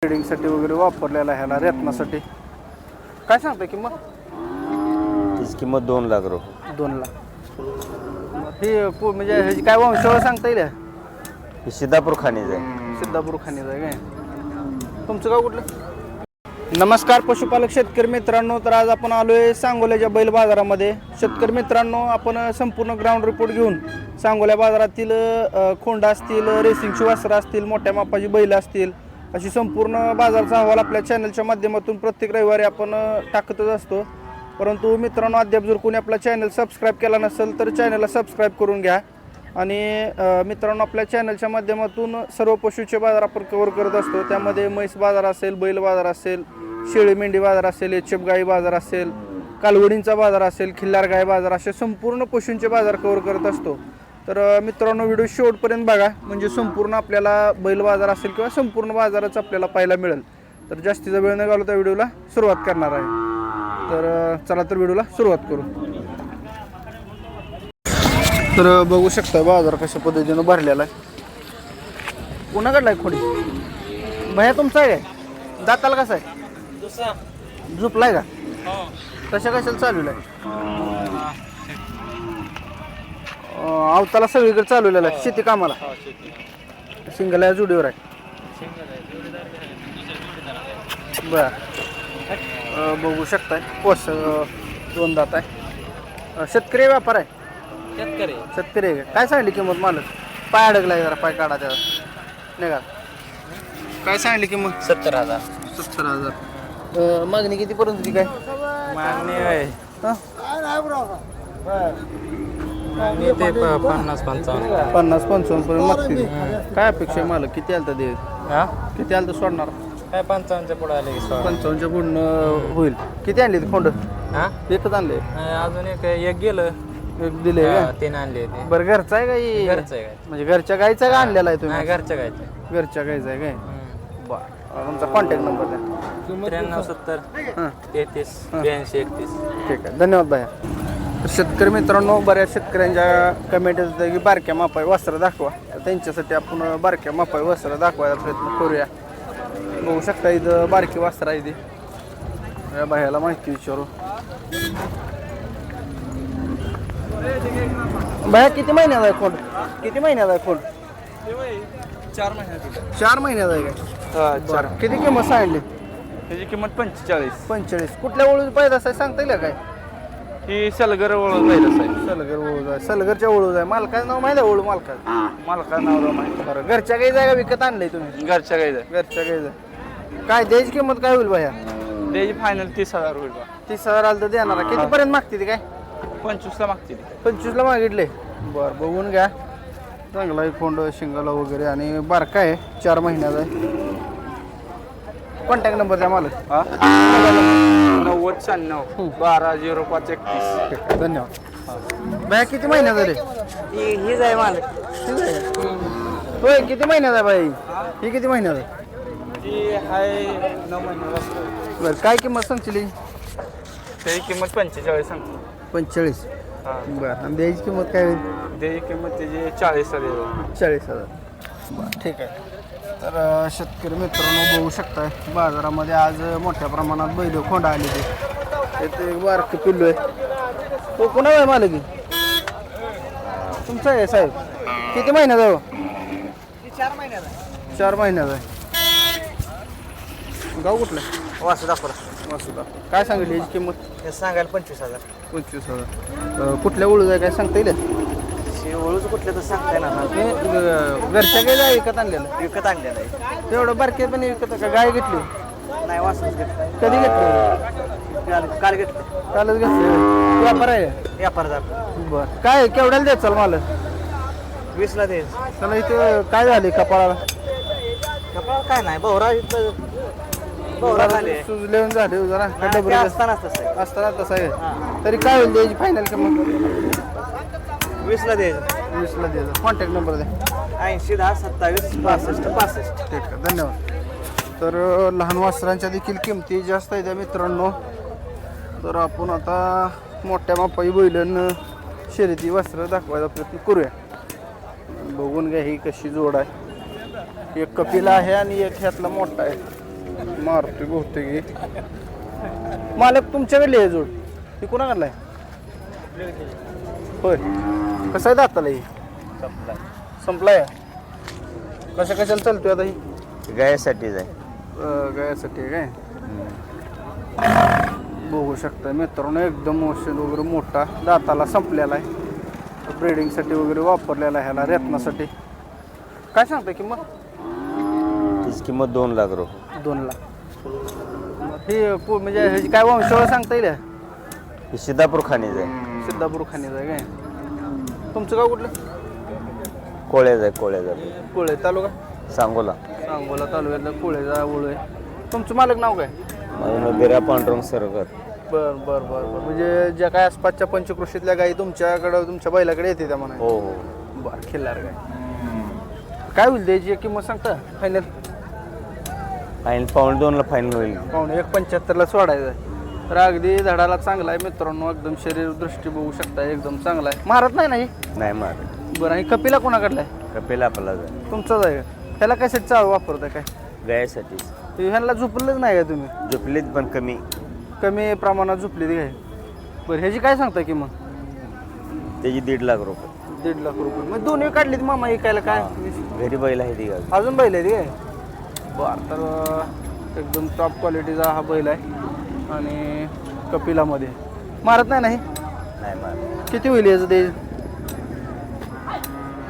ब्रिडिंगसाठी वगैरे वापरलेला आहे ह्याला रत्नासाठी. काय सांगता किंमत? त्याची किंमत 2 लाख रुपये. 2 लाख. ही म्हणजे ह्याची काय वंशावळ सांगता येईल? ही सिद्धापूर खाणीच आहे. सिद्धापूर खाणीच आहे काय? तुमचं गाव कुठलं? नमस्कार पशुपालक शेतकरी मित्रांनो. तर आज आपण आलोय सांगोल्याच्या बैल बाजारामध्ये. शेतकरी मित्रांनो, आपण संपूर्ण ग्राउंड रिपोर्ट घेऊन सांगोल्या बाजारातील खोंड असतील, रेसिंगची वासरं असतील, मोठ्या मापाची बैल असतील, अशी संपूर्ण बाजाराचा अहवाल आपल्या चॅनलच्या माध्यमातून प्रत्येक रविवारी आपण टाकतच असतो. परंतु मित्रांनो, अद्याप जर कोणी आपला चॅनल सबस्क्राईब केला नसेल तर चॅनलला सबस्क्राईब करून घ्या. आणि मित्रांनो, आपल्या चॅनलच्या माध्यमातून सर्व पशूचे बाजार आपण कव्हर करत असतो. त्यामध्ये म्हैस बाजार असेल, बैल बाजार असेल, शेळी मेंढी बाजार असेल, एचएफ गाई बाजार असेल, कालवडींचा बाजार असेल, खिल्लार गाई बाजार असे संपूर्ण पशूंचे बाजार कव्हर करत असतो. तर मित्रांनो, व्हिडिओ शेवटपर्यंत बघा, म्हणजे संपूर्ण आपल्याला बैल बाजार असेल किंवा संपूर्ण बाजाराचं आपल्याला पाहायला मिळेल. तर जास्तीचा वेळ न घालवता व्हिडिओला सुरुवात करणार आहे. तर चला तर व्हिडिओला सुरुवात करू. तर बघू शकता बाजार कशा पद्धतीनं भरलेला आहे. कोणाकडला आहे खोडी? भैया तुमचा आहे काय? दाताला कसा आहे? झोपलाय का? कशा कशाला चालवलं आहे? अवताला सगळीकडे चालवलेला आहे शेती कामाला. सिंगल आहे जुडीवर आहे? बर. बघू शकताय कोस 2 दात आहे. शेतकरी व्यापार आहे? शेतकरी आहे. काय सांगली किंमत? मालक पाय अडकलाय, जरा पाय काढा त्याला निघा. काय सांगली किंमत? 70,000. 70,000. मागणी किती पर्यंत होती? काय मागणी आहे? ते 50-55. 50-55 पर्यंत मागतील. काय अपेक्षा आहे मालक? किती आलं तर दे? किती आलं तर सोडणार? काय 55च्या पुढे आले? 55च्या पुढं होईल. किती आणली ती खोंड? एकच आणले? अजून एक गेलं. एक दिले का? 3 आणले ते. बरं, घरचा आहे काही? घरचं आहे. म्हणजे घरच्या गाईचा का आणलेला आहे तुम्ही? घरच्या गायचं. घरच्या गाईचा आहे काय? बरं. तुमचा कॉन्टॅक्ट नंबर द्या. 9370 33 82 31. ठीक आहे, धन्यवाद भैया. शेतकरी मित्रांनो, बऱ्याच शेतकऱ्यांच्या कमेंट येतात की बारक्या मापाई वस्त्र दाखवा. तर त्यांच्यासाठी आपण बारक्या मापाई वस्त्र दाखवायचा प्रयत्न करूया. बघू शकता इथं बारकी वस्त्र आहे. ती या भैयाला माहिती विचारू. भैया किती महिन्यात आहे खोंड? किती महिन्यात आहे खोंड? 4 महिन्यात. 4 महिन्यात आहे काय? बरं. किती किंमत सांगितली? त्याची किंमत 45. 45. कुठल्या ओळूच पैदास आहे सांगता येईल काय? ही सलगर ओळख पहिलंच आहे. सलगर ओळूज आहे. सलगरच्या ओळूज आहे. मालकाचं नाव माहिती आहे? ओळू मालकाचं? मालका नाव माहिती. बरं. घरच्या काही जागा विकत आणलंय तुम्ही? घरच्या गाईचं. घरच्या काही जागा. काय द्यायची किंमत काय होईल भैया? त्याची फायनल 30,000 होईल. 30,000 आलं तर देणार. किती पर्यंत मागते ती? काय 25ला मागतील. 25ला मागितले? बरं, बघून घ्या. चांगला आहे खोंड, शिंगाला वगैरे, आणि बारका आहे, 4 महिन्याचा आहे. कॉन्टॅक्ट नंबर द्या मला. 9096 120531. धन्यवाद. बाया किती महिन्याचा रे? हीच आहे माल. होय, किती महिन्याचा आहे बाई? ही किती महिन्याचा आहे? ती आहे 9 महिन्याचा. बरं, काय किंमत सांगशील? त्याची किंमत 45 सांगतो. 45. बरं. आणि द्यायची किंमत काय होईल? त्याची किंमत त्याची 40,000. 40,000. बरं, ठीक आहे. तर शेतकरी मित्रांनो, बघू शकताय बाजारामध्ये आज मोठ्या प्रमाणात बैल खोंडा आली. ते एक बारकं पिल्लू आहे. तो कोणा आहे मालकी? तुमचा आहे साहेब? किती महिन्याचा आहे? 4 महिन्याचा. 4 महिन्याचा आहे. गाव कुठलं? वासुदापुरा. वासुदा. काय सांगितली याची किंमत? हे सांगायला 25,000. 25,000. कुठल्या ओळूज आहे काय सांगता येईल? ओळूच कुठले तर सांगता येणार. घरच्या गाय आहे विकत आणलेलं? विकत आणलेलं आहे. तेवढं बारके पण विकत का? गाय घेतली? नाही, वासूच घेतलं. कधी घेतली? काल घेतलं. कालच घेतली. व्यापार आहे? व्यापारदार. बरं. काय केवढ्याला द्यायचं चाल मला? 20ला दे. चला, इथं काय झाले कपाळाला? कपाळ काय नाही, बोहरा झाले. सुजले झाले जरा. असतानाच तसं आहे. असताना तसं आहे. तरी काय होईल द्यायची फायनल किंमत? 20ला द्यायचं. 20ला द्यायचं. कॉन्टॅक्ट नंबर द्या. 80 10 27 65 65. ठीक आहे, धन्यवाद. तर लहान वासरांच्या देखील किमती जास्त आहेत मित्रांनो. तर आपण आता मोठ्या मापाई बैलन शर्यती वस्त्र दाखवायचा प्रयत्न करूया. बघून घ्या ही कशी जोड आहे. एक कपिला आहे आणि एक ह्यातला मोठा आहे. मारुती बहुतेक मालक तुमच्याकडली आहे जोड ती कुणाकडला आहे होय कसं आहे दाताला ही संपलाय कशा कशाला चालतोय आता ही गायासाठीच आहे गायासाठी आहे काय बघू शकता मित्रांनो एकदम औषध वगैरे मोठा दाताला संपलेला आहे ब्रीडिंगसाठी वगैरे वापरलेला आहे ह्याला रेतनासाठी काय सांगताय किंमत तिची किंमत 2 लाख रुपये 2 लाख हे म्हणजे ह्याची काय वंशावळ सांगता येईल ही सिद्धापूर खाणीच आहे सिद्धापूर खाणीचं आहे काय तुमचं गाव कुठलं कोळ्याचा कोळे तालुका सांगोला सांगोला तालुक्यातलं कोळेजा ओळू आहे तुमचं मालक नाव काय माझं बिरा पांडुरंग सरगर बर म्हणजे ज्या काय आसपासच्या पंचकृषीतल्या गायी तुमच्याकडं तुमच्या बैलाकडे येते त्या म्हणा हो हो बर खिल्लार काय होईल द्यायची किंमत सांगता फायनल फाईन पाऊण 2 ला फाईन होईल पाहुणे 1.75 सोडायचं आहे तर अगदी धडाला चांगला आहे मित्रांनो एकदम शरीर दृष्टी बघू शकता एकदम चांगला आहे मारत नाही ना ही नाही मार बरं आणि कपिला कोणाकडला आहे कपेला आपला जाय तुमचाच आहे का ह्याला काय साठी चालू वापरताय काय गायासाठीच ह्याला झोपलंच नाही का तुम्ही झोपलीत पण कमी प्रमाणात झोपली ती काय बरं ह्याची काय सांगताय की मग त्याची 1.5 लाख रुपये 1.5 लाख रुपये मग दोन्ही काढलीत मामा ऐकायला काय घरी बैल आहे ती गावी अजून बैल आहे ती काय बरं तर एकदम टॉप क्वालिटीचा हा बैल आहे आणि कपिलामध्ये मारत नाही नाही नाही मार किती होईल याचं ते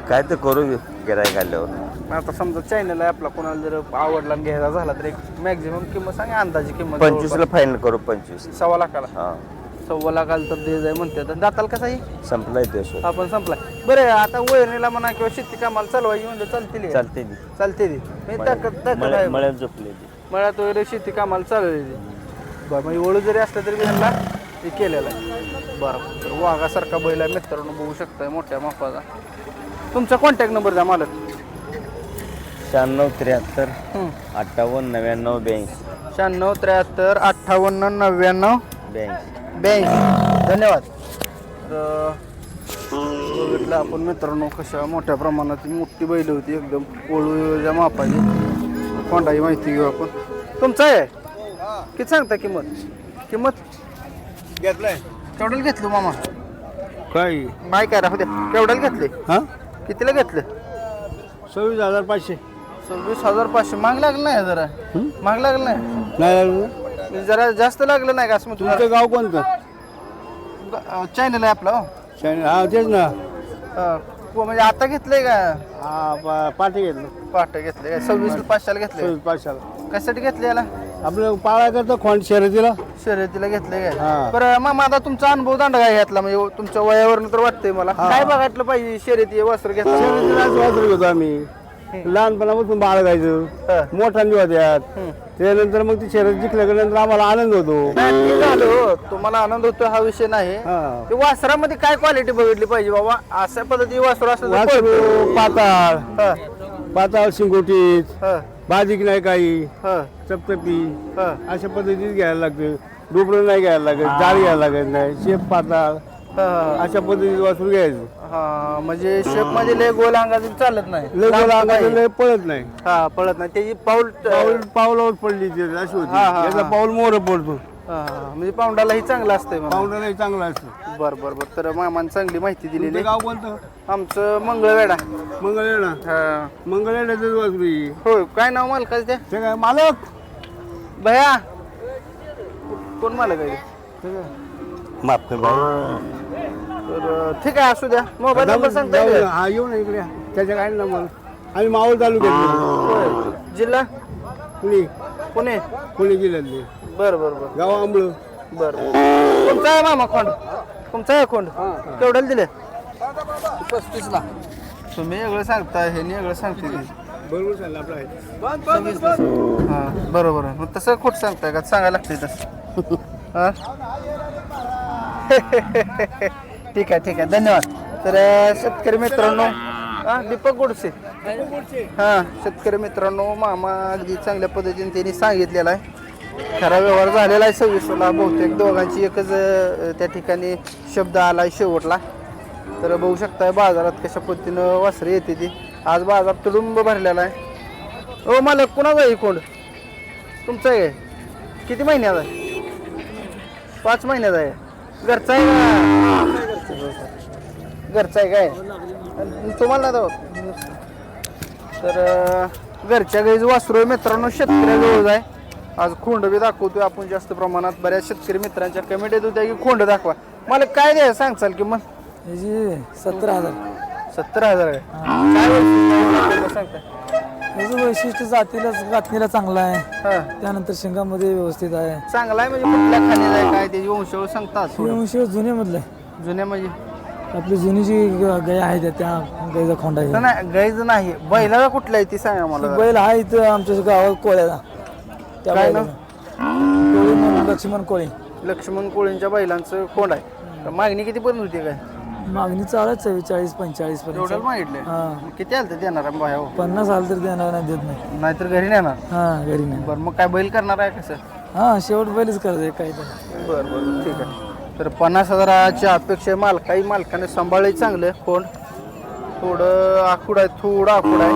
काय तर करू गिराय काढल्यावर आता समजा चॅनल आहे आपला कोणाला जर आवडला आणि घ्यायचा झाला तर एक मॅक्झिमम किंमत सांगा अंदाजी किंमत 25 ला फायनल करू 25 1.25 लाखाला हा 1.25 लाखाला तर दे जाय म्हणते तर दाताल कसा आहे संपलाय ते शो आपण संपलाय बरं आता वैरणीला म्हणा किंवा शेती कामाला चालवायची म्हणजे चालतील चालते ती चालते ती मी ताकद आहे मळ्यात झोपले ती मळ्यात वगैरे शेती कामाला चालवली बरं मग ओळू जरी असलं तरी त्यांना हे केलेलं आहे बरं तर वाघासारखा बैल आहे मित्रांनो बघू शकताय मोठ्या मापाचा तुमचा कॉन्टॅक्ट नंबर द्या मालक 96 73 58 99 82 96 73 58 99 82 धन्यवाद तर बघितलं आपण मित्रांनो कशा मोठ्या प्रमाणात मोठी बैल होती एकदम ओळूच्या मापाची कोंडाची माहिती घेऊ आपण तुमचं आहे किती सांगता किंमत घेतलाय केवढ्याला घेतलं मामा काय माय काय राहू द्या केवढ्याला घेतले हा कितीला घेतले 26500 26,500 महाग लागलं नाही जरा महाग लागलं नाही जरा जास्त लागलं नाही का असं तुमचं गाव कोणतं चॅनल आहे आपला हा तेच ना म्हणजे आता घेतलंय का हा पाठी घेतलं पाट घेतले काय 26,500 घेतले 500 कशासाठी घेतले याला आपलं पाळा करतो खोंड शर्यतीला शर्यतीला घेतले काय हा. बरं मामा आता तुमचा अनुभव दांडा काय घेतला म्हणजे तुमच्या वयावरून तर वाटतंय मला काय बघायला पाहिजे शर्यती वस्त्र घेतलं शर्यतीलाच वासरू घेतो आम्ही लहानपणापासून बाळगायचं मोठा होत्यात त्यानंतर मग ती शर्यत जिंकल्यानंतर नंतर आम्हाला आनंद होतो ठीक झालं तुम्हाला आनंद होतो हा विषय नाही हा. ते वासरामध्ये काय क्वालिटी बघितली पाहिजे बाबा अशा पद्धती वासरू असलं तर वासरू पाताळ हा, पाताळ शिंगोटीत हा, बाजीक नाही काही हा, चपचपी हा. अशा पद्धतीत घ्यायला लागतं डुबरं नाही घ्यायला लागत जाळ घ्यायला लागत नाही शेप पाताळ हा, अशा पद्धतीत वासरू घ्यायचं हा म्हणजे शेप मध्ये लय गोल अंगाची चालत नाही लय अंगाचं लय पळत नाही हा पळत नाही त्याची पाऊल पावलावर पडली ती अशी होती हा, हा, याचा हा. पाऊल मोर पडतो हा, म्हणजे पाऊंडालाही चांगलं असतंय मग पाऊंडालाही चांगला असतो बर बर बर तर मामाने चांगली माहिती दिलेली तुमचं गाव कोणतं आमचं मंगळवेढा मंगळवेढा हा मंगळवेढ्याच वासरू ही. होय काय नाव मालकाचं त्या ते काय मालक भया कोण मालक आहे ते काय? माफ कर भाई. तर ठीक आहे असू द्या मोबाईल नंबर सांगता येईल का? हा येऊ ना इकडे त्याच्या काय नंबर आम्ही मावळ तालुक्यात होय. जिल्हा पुणे पुणे पुणे जिल्ह्यातले बर बर बर गाव आंबळ बर तुमचा आहे मामा खोंड तुमचा आहे खोंड केवढ्याला दिले 35 तुम्ही वेगळं सांगता हे वेगळं सांगते ते. बरोबर चाललं आपलं आहे हा बरोबर आहे मग तसं खोट सांगताय का सांगायला लागतंय तसं हा? ठीक आहे धन्यवाद तर शेतकरी मित्रांनो हा दीपक गोडसे हा शेतकरी मित्रांनो मामा अगदी चांगल्या पद्धतीने त्यांनी सांगितलेला आहे खरा व्यवहार झालेला आहे 26ला बहुतेक दोघांची एकच त्या ठिकाणी शब्द आलाय शेवटला तर बघू शकताय बाजारात कशा पद्धतीनं वासरे येते ती आज बाजार तुडुंब भरलेला आहे ओ मालक कुणाचा आहे कोंड तुमचं आहे किती महिन्याचा आहे? 5 महिन्याचा आहे. घरचा आहे का? घरचा आहे काय? आणि तुम्हाला तर घरच्या गाईच वासरू आहे मित्रांनो, शेतकऱ्याजवळ आहे. आज खोंड बी दाखवतोय आपण जास्त प्रमाणात. बऱ्याच शेतकरी मित्रांच्या कमेंट येत होत्या की खोंड दाखवा. मला काय द्या सांगचाल किंमत? याची 17,000. 17,000 आहे. काय वैशिष्ट्य सांगता? याचं वैशिष्ट्य गाठणीला चांगला आहे. हा त्यानंतर शिंगामध्ये व्यवस्थित आहे. चांगला आहे म्हणजे कुठल्या खाण्याचा आहे काय त्याची वंशावळ सांगतात थोडं? वंश जुन्यामधलं आहे. जुन्या म्हणजे आपली जुनी जी गाय आहे त्या गायचा खोंडा आहे. नाही गाईच नाही, बैलाला कुठला आहे ती सांगा मला जरा. बैल हा इथं आमच्या गावात कोळ्याला त्या काय बैलाला. कोळी म्हणून लक्ष्मण कोळी. लक्ष्मण कोळींच्या बैलांचं कोंड आहे. तर मागणी किती पर्यंत होती काय? मागणी चालू आहे 44-45 एवढ्याला पर्यंत. मागितले हा. किती आलं तर देणार आहे बाया? 50 आलं तर देणार नाही, देत नाही. नाहीतर घरी नेणार. हा घरी नाही. बरं मग काय बैल करणार आहे कसं? हा शेवट बैलच करायचं काय तर. बरं बरं ठीक आहे. तर 50,000च्या अपेक्षा मालकाने सांभाळलं चांगलं कोण. थोडं आखूड आहे, थोडं आखूड आहे.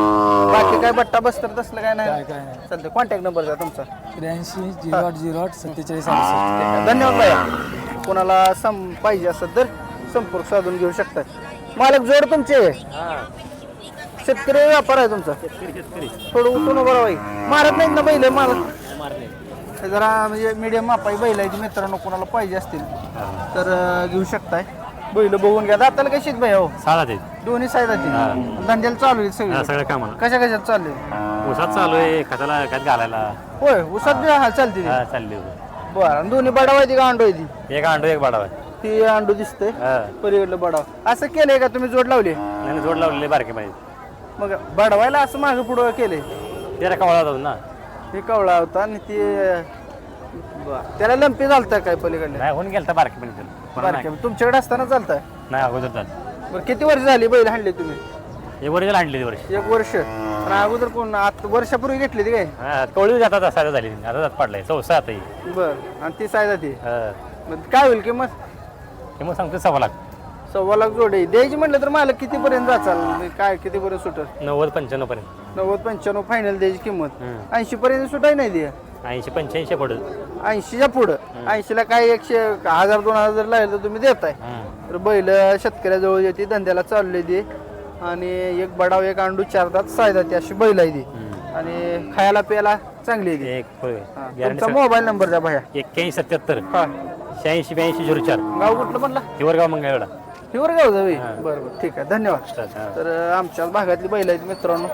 बाकी काय बट्टा बसतर तसलं काय नाही. काय नाही. चालतं. कॉन्टॅक्ट नंबर द्या तुमचा. 83-08-08-47-68. धन्यवाद बाया. कोणाला पाहिजे असेल तर संपर्क साधून घेऊ शकता. मालक जोड तुमचे शेतकरी व्यापार आहे तुमचा? थोडं उठून उभं राहाय. मारत नाहीत ना बैल मालक? हे जरा म्हणजे मीडियम मापाई बैल आहे मित्रांनो, कोणाला पाहिजे असतील तर घेऊ शकताय. बैल बघून घ्या. दाताला कशीच बाई हो? साळा ते दोन्ही साईजाची. धंद्याला चालू आहे सगळं? सगळं कामाला कशा कशात चालू आहे? उसात चालू आहे, खताला खत घालायला. होय उसात बी हा चालते ती? हा चालली बरं. आणि दोन्ही बडाव आहे ती का अंडो आहे ती? एक अंडो एक बाडाव आहे. ती अंडू दिसतंय हा. पलीकडलं बडाव. असं केलंय का तुम्ही जोड लावली? आणि जोड लावलेले बारके पाहिजे. मग बडवायला असं मागं पुढं केलंय? त्याला कवळा जाऊ ना. हे कवळा होता आणि ते त्याला लंपी चालतं काय पलीकडल्या? नाही होऊन गेलं तर बारके पाहिजे. बारक्या तुमच्याकडे असताना चालतंय? नाही अगोदर चालत. बरं किती वर्ष झाली बैल हाणले तुम्ही? एक वर्ष आणली वर्ष. 1 वर्ष. आणि अगोदर कोण आता वर्षापूर्वी घेतली ती काय? हा कवळी जातात साधं झाली आता जात पडलाय चौसा आता ही. बरं. आणि ती साईज ती हा. मग काय होईल किंमत? मग सांगतो 1.25 लाख. 1.25 लाख जोडी द्यायची म्हटलं तर मला कितीपर्यंत जाचाल? काय कितीपर्यंत सुटत? 90-95 पर्यंत. 90-95 फायनल द्यायची किंमत. हम्म. 80 पर्यंत सुटाय नाही दे? 80-85 पडत. 80च्या पुढं. 80ला काय 100-1000-2000 जर लागेल तर तुम्ही देताय. तर बैल शेतकऱ्याजवळ येते, धंद्याला चालले ती. आणि एक बडाव एक अंडू 4 दात 6 दात अशी बैल आहे ती. आणि खायला प्यायला चांगली आहे ती. एक तुमचा गॅरंटी. मोबाईल नंबर द्या भाया. 81-77 हा 86-82-04. गाव कुठलं म्हणला? हिवरगाव मंगळवेढा. हिवरगाव जावी. बरं बरं ठीक आहे धन्यवाद. हा. तर आमच्या भागातली बैल आहेत मित्रांनो.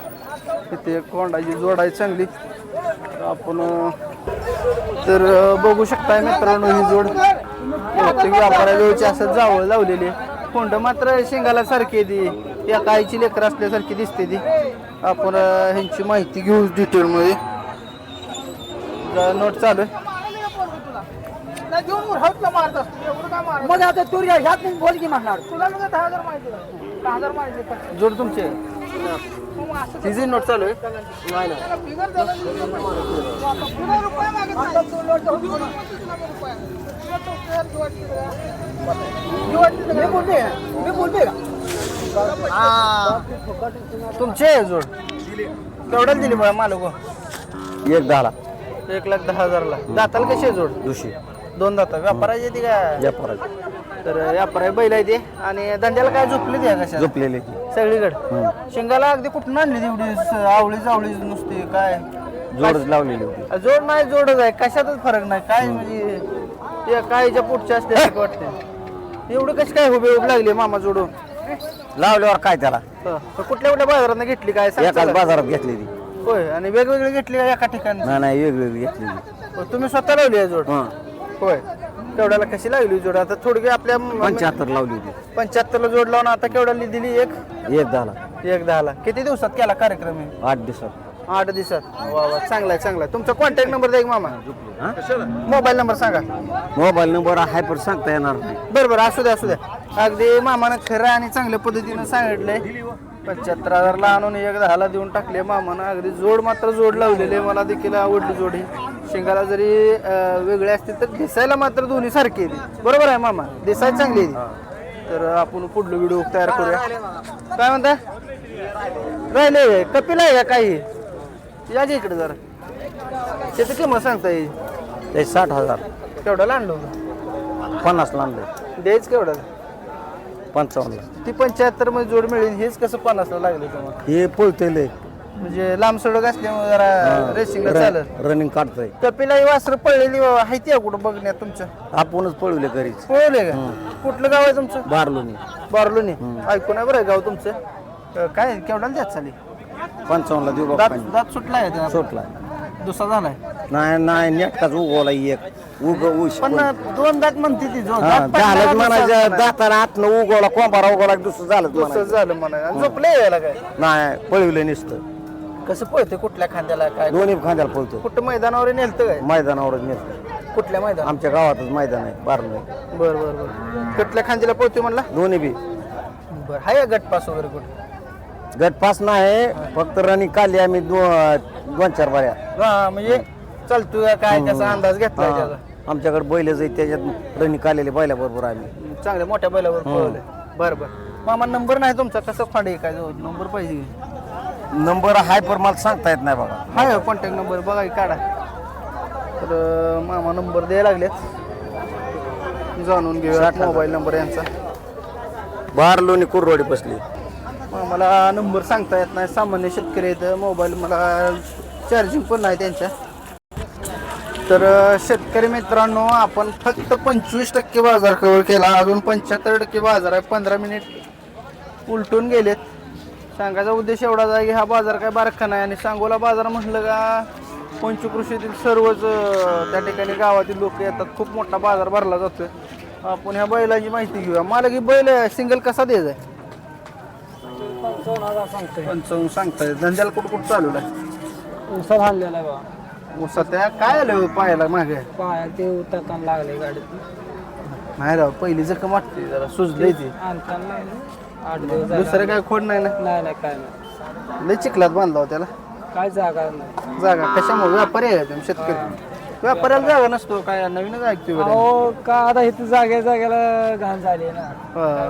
इथे कोंडाची जोड आहे चांगली. तर आपण तर बघू शकताय मित्रांनो ही जोड व्यापाराजवळची असं जावळ लावलेली आहे. कोंड मात्र शेंगाला सारखी ती या कायची लेकर असल्यासारखी दिसते ती. आपण ह्यांची माहिती घेऊ डिटेलमध्ये. नोट चालू आहे. मग आता तू ह्यात बोल की म्हणणार. जोड तुमचे तिची नोट चालू आहे. तुमचे जोड केवढ्याला दिली बघा मालक? 1.10 1,10,000ला. दाताला कशी आहे जोड? दुसरी 2 दाता. व्यापाराची येते का? व्यापाराची तर व्यापारा बैल आहे ते. आणि धंद्याला काय झोपली ते कशा झोपलेली. सगळीकडे? शेंगाला अगदी कुठून आणली तेवढी? आवळी नुसती काय जोडच लावलेली होती. जोड नाही जोडच आहे, कशातच फरक नाही काय म्हणजे ते कायच्या पुढच्या असल्यासारखं वाटते. एवढं कशी काय उभी लागली मामा जोडू? लावल्यावर काय त्याला कुठल्या कुठल्या बाजारात घेतली काय सांग एकाच मला? बाजारात घेतलेली. होय. आणि वेगवेगळी घेतली का एका ठिकाणी? नाही वेगवेगळी घेतलेली. तुम्ही स्वतः लावली आहे जोड? हा होय. केवढ्याला कशी लागली जोड? आता थोडी आपल्या 75 लावली होती. 75ला जोड लावून आता केवढ्याला दिली? 1.10 1.10ला. किती दिवसात केला कार्यक्रम? 8 दिवसात. 8 दिवसात. वा वा चांगला आहे चांगला आहे. तुमचा कॉन्टॅक्ट नंबर द्या की मामा. मोबाईल नंबर सांगा. मोबाईल नंबर आहे पण सांगता येणार नाही. बरं बरं असू द्या असू द्या. अगदी मामानं खरं आणि चांगल्या पद्धतीनं सांगितलंय. 75,000ला आणून 1.10ला देऊन टाकले मामानं. अगदी जोड मात्र जोड लावलेले. मला देखील आवडली जोड ही. शेंगाला जरी वेगळे असतील तर दिसायला मात्र दोन्ही सारखी आहे. बरोबर आहे मामा? दिसायला चांगली आहे. तर आपण पुढलं व्हिडिओ तयार करूया. काय म्हणता? राहिले कपिल आहे का काही? या इकडे जरा. त्याची किंमत सांगता येईल ते 60,000 केवढ्याला आणलं होतं 50 आणले द्यायच केवढ्याला 55 ती 75 मध्ये जोड मिळेल हेच कसं 50ला लागले तुम्हाला हे पळतेले म्हणजे लांब सडक असल्यामुळे जरा रेसिंगला चालत रनिंग काढतोय कपिला ही वासरं पडलेली आहे ती कुठं बघण्यात तुमच्या आपणच पळवले घरीच पळले का कुठलं गाव आहे तुमचं बारलोनी बारलोनी ऐकून आहे बरं गाव तुमचं काय केवढ्याला द्यात चाली 55ला देऊ दात बाप्पा दात सुटला आहे त्याला. सोटला दुसरा झालाय नाही नाही नेटकाच उगवला एक उश पण 2 दात म्हणते ती जो दात पडला, झालं दुसरा म्हणायचं झाला. दाताला आतनं उगवला कोंबारा उगवला दुसरं झालं दुसरं म्हणायचं. झालं म्हणा झोपले यायला काय नाही पळवलं नुसतं कसं पळते कुठल्या खांद्याला काय दोन्ही खांद्याला पळतो कुठं मैदानावर नेलतं काय मैदानावरच नेसतं कुठल्या मैदान आमच्या गावातच मैदान आहे बारलो बर बर बर कुठल्या खांद्याला पळते म्हणला दोन्ही बी बर हाय का गटपास वगैरे कुठे गटपास नाही फक्त रनिंग काढली आम्ही 2-4 बाऱ्या हा म्हणजे चालतो का काय त्याचा अंदाज घेतलाय त्याचा आमच्याकडे बैलच आहे त्याच्यात रनिंग काढलेले बैलाबरोबर आम्ही चांगल्या मोठ्या बैलावर पळवलंय बर बर मामा नंबर नाही तुमचा कसं फांडे काय नंबर पाहिजे नंबर हाय पर मला सांगता येत नाही बघा हाय कॉन्टॅक्ट नंबर बघा की काढा तर मामा नंबर द्यायला लागलेत जाणून घेऊया मोबाईल नंबर यांचा बारलोनी कुरवाडी बसली मला नंबर सांगता येत नाही सामान्य शेतकरी आहेत मोबाईल मला चार्जिंग पण नाही त्यांच्या तर शेतकरी मित्रांनो आपण फक्त 25% बाजार कव्हर केला अजून 75% बाजार आहे 15 मिनिट उलटून गेलेत सांगायचा उद्देश एवढाच आहे की हा बाजार काय बारका नाही आणि सांगोला बाजार म्हटलं का पंचकृषीतील सर्वच त्या ठिकाणी गावातील लोक येतात खूप मोठा बाजार भरला जातोय आपण ह्या बैलाची माहिती घेऊया मला की बैल सिंगल कसा द्यायचा आहे 55 सांगताय धंद्याला कुठं कुठं चालू आहे उसात आणलेला आहे बा सध्या काय आलं पायाला मागे पाया ते उतरताना लागले गाडीत नाही राव पहिली जखम वाटते जरा सुजले ती आणताना 8 दिवस झाले. दुसरं काय खोड नाही ना नाही काय नाही लय चिखलात बांधला त्याला काय जागा नाही जागा कशामुळे व्यापारी आहे तुम्ही शेतकरी व्यापाऱ्याला जागा नसतो काय नवीनच ऐकतोय बरं. अहो का आता इथं जागेला घाण झाली ना हा.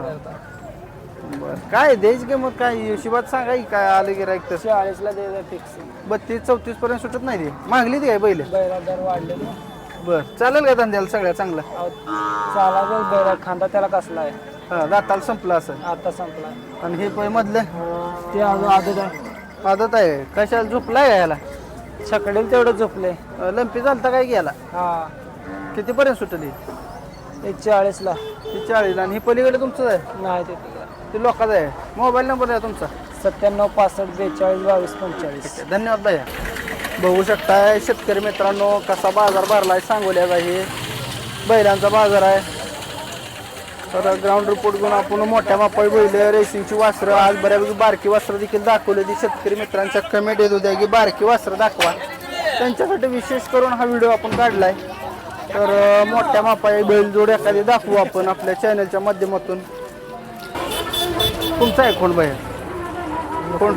बरं काय द्यायची किंमत काय हिशोबात सांगा की काय आलं गिरायक तसं 40ला द्यायचं फिक्स 32-34 पर्यंत सुटत नाही ती मागली ती काय बैल बैला दर वाढले ना बर चालेल का धंद्याला सगळ्या चांगला चालायचं बैला खांदा त्याला कसला आहे हा दाताला संपला असं आता संपला आणि हे पै मधलं ते अजून आदत आहे आदत आहे कशाला झोपलाय का याला छकडेल तेवढं झोपले लंपी चालता काय गेला हा कितीपर्यंत सुटली ते 40ला ती 40 आणि ही पलीकडे तुमचं आहे नाही ते लोकांचा आहे मोबाईल नंबर आहे तुमचा 97 65 42 22 45 धन्यवाद भैया बघू शकताय शेतकरी मित्रांनो कसा बाजार भरलाय सांगोल्याचा हे बैलांचा बाजार आहे तर ग्राउंड रिपोर्ट घेऊन आपण मोठ्या मापाळी बैल रेसिंगची वासरं आज बऱ्यापैकी बारकी वासरं देखील दाखवली ती शेतकरी मित्रांच्या कमेंट येत होत्या की बारकी वासरं दाखवा त्यांच्यासाठी विशेष करून हा व्हिडिओ आपण काढलाय तर मोठ्या मापाळी बैल जोड एखादी दाखवू आपण आपल्या चॅनलच्या माध्यमातून तुमचा आहे कोण भैया कोण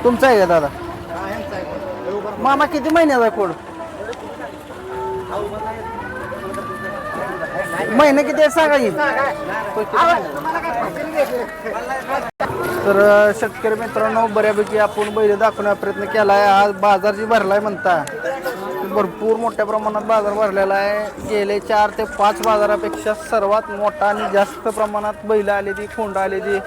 तुमचा आहे का दादा मामा किती महिन्याचा आहे कोण महिने किती आहे सांगा की तर शेतकरी मित्रांनो बऱ्यापैकी आपण बैल दाखवण्याचा प्रयत्न केला आहे आज बाजार जी भरलाय म्हणता भरपूर मोठ्या प्रमाणात बाजार भरलेला आहे गेले 4 ते 5 बाजारापेक्षा सर्वात मोठा आणि जास्त प्रमाणात बैल आली ती खोंड आली ती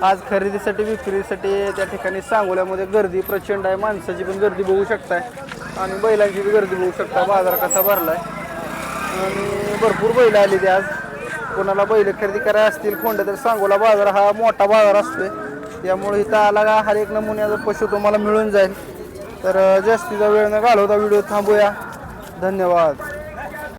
आज खरेदीसाठी विक्रीसाठी त्या ठिकाणी सांगोल्यामध्ये गर्दी प्रचंड आहे माणसाची पण गर्दी बघू शकताय आणि बैलांची बी गर्दी बघू शकता बाजार कसा भरलाय आणि भरपूर बैल आली ती आज कोणाला बैल खरेदी करायला असतील खोंड तर सांगोला बाजार हा मोठा बाजार असतोय त्यामुळे इथं आला का हर एक नमुन्याचा पशु तुम्हाला मिळून जाईल तर जास्तीचा वेळ न घालवता व्हिडिओ थांबूया धन्यवाद.